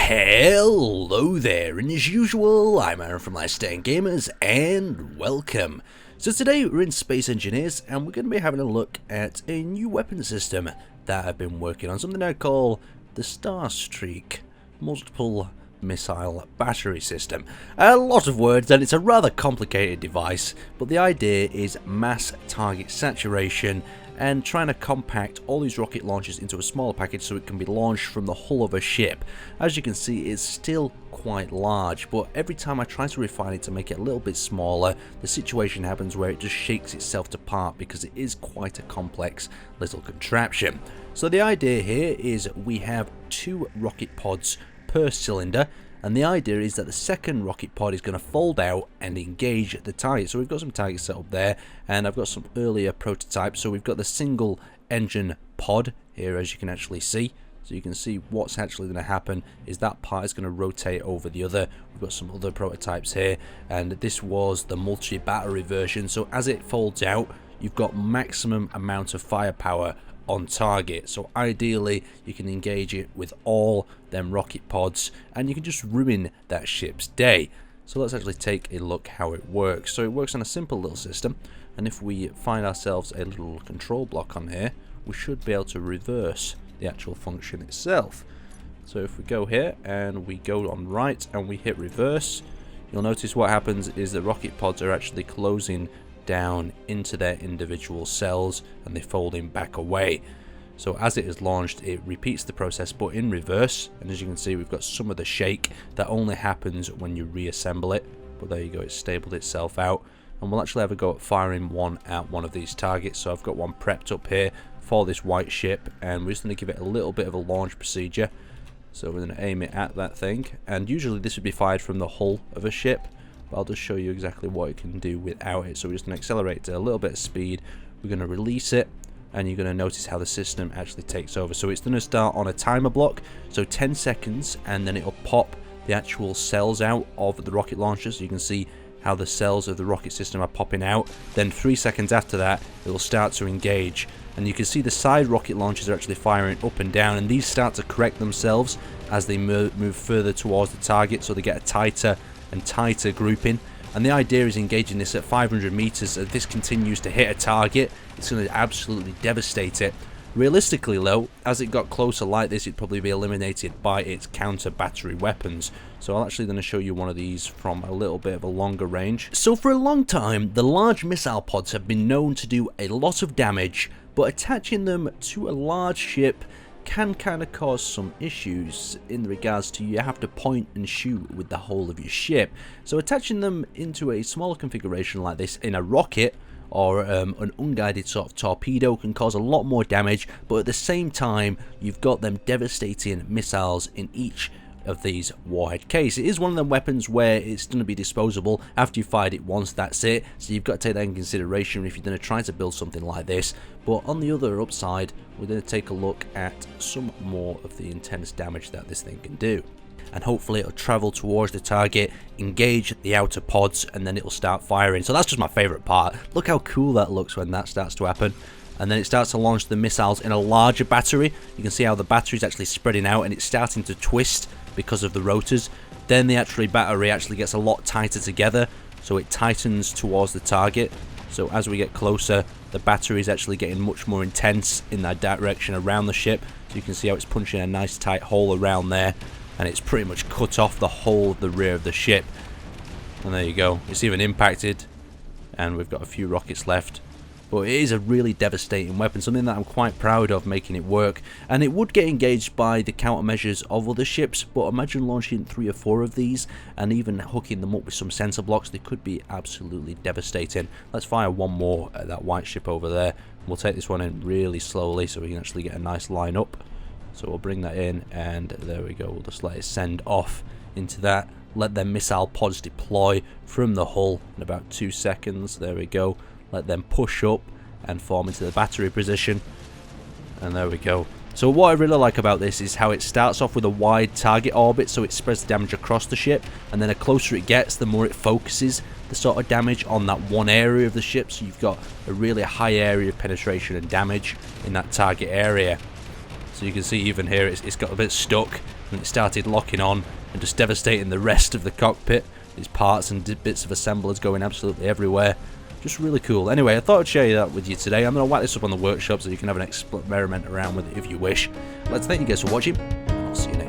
Hello there, and as usual, I'm Aaron from UncleSte Gamers, and welcome. So today we're in Space Engineers, and we're going to be having a look at a new weapon system that I've been working on, something I call the Starstreak multiple missile battery system. A lot of words, and it's a rather complicated device, but the idea is mass target saturation and trying to compact all these rocket launches into a smaller package so it can be launched from the hull of a ship. As you can see, it's still quite large, but every time I try to refine it to make it a little bit smaller, the situation happens where it just shakes itself apart because it is quite a complex little contraption. So the idea here is we have 2 rocket pods per cylinder, and the idea is that the second rocket pod is going to fold out and engage the target. So we've got some targets set up there, and I've got some earlier prototypes. So we've got the single engine pod here, as you can actually see. So you can see what's actually going to happen is that part is going to rotate over the other. We've got some other prototypes here, and this was the multi-battery version. So as it folds out, you've got maximum amount of firepower on target. So ideally you can engage it with all them rocket pods and you can just ruin that ship's day. So let's actually take a look how it works. So it works on a simple little system, and if we find ourselves a little control block on here, we should be able to reverse the actual function itself. So if we go here and we go on right and we hit reverse, you'll notice what happens is the rocket pods are actually closing down into their individual cells and they folding back away. So as it is launched, it repeats the process but in reverse, and as you can see, we've got some of the shake that only happens when you reassemble it, but there you go, it's stabled itself out. And we'll actually have a go at firing one at one of these targets. So I've got one prepped up here for this white ship, and we're just going to give it a little bit of a launch procedure. So we're going to aim it at that thing, and usually this would be fired from the hull of a ship, but I'll just show you exactly what it can do without it. So we're just going to accelerate to a little bit of speed, we're going to release it, and you're going to notice how the system actually takes over. So it's going to start on a timer block, so 10 seconds, and then it'll pop the actual cells out of the rocket launcher. So you can see how the cells of the rocket system are popping out. Then 3 seconds after that, it will start to engage, and you can see the side rocket launchers are actually firing up and down, and these start to correct themselves as they move further towards the target, so they get a tighter and tighter grouping. And the idea is engaging this at 500 meters. As this continues to hit a target, it's going to absolutely devastate it. Realistically though, as it got closer like this, it'd probably be eliminated by its counter battery weapons. So I'm actually going to show you one of these from a little bit of a longer range. So for a long time, the large missile pods have been known to do a lot of damage, but attaching them to a large ship can kind of cause some issues in regards to you have to point and shoot with the whole of your ship. So attaching them into a smaller configuration like this in a rocket or an unguided sort of torpedo can cause a lot more damage, but at the same time you've got them devastating missiles in each of these warhead case. It is one of them weapons where it's going to be disposable after you fired it once, that's it. So you've got to take that in consideration if you're going to try to build something like this. But on the other upside, we're going to take a look at some more of the intense damage that this thing can do. And hopefully it'll travel towards the target, engage the outer pods, and then it'll start firing. So that's just my favorite part. Look how cool that looks when that starts to happen. And then it starts to launch the missiles in a larger battery. You can see how the battery is actually spreading out and it's starting to twist because of the rotors. Then the actual battery actually gets a lot tighter together, so it tightens towards the target. So as we get closer, the battery is actually getting much more intense in that direction around the ship. So you can see how it's punching a nice tight hole around there, and it's pretty much cut off the whole of the rear of the ship. And there you go, it's even impacted, and we've got a few rockets left. But it is a really devastating weapon, something that I'm quite proud of making it work. And it would get engaged by the countermeasures of other ships, but imagine launching 3 or 4 of these and even hooking them up with some sensor blocks. They could be absolutely devastating. Let's fire one more at that white ship over there. We'll take this one in really slowly so we can actually get a nice line up. So we'll bring that in, and there we go. We'll just let it send off into that. Let their missile pods deploy from the hull in about 2 seconds. There we go. Let them push up and form into the battery position, and there we go. So what I really like about this is how it starts off with a wide target orbit, so it spreads the damage across the ship, and then the closer it gets, the more it focuses the sort of damage on that one area of the ship, so you've got a really high area of penetration and damage in that target area. So you can see even here it's got a bit stuck, and it started locking on and just devastating the rest of the cockpit. These parts and bits of assemblers going absolutely everywhere. Just really cool. Anyway, I thought I'd share that with you today. I'm going to whack this up on the workshop so you can have an experiment around with it if you wish. Let's thank you guys for watching, and I'll see you next time.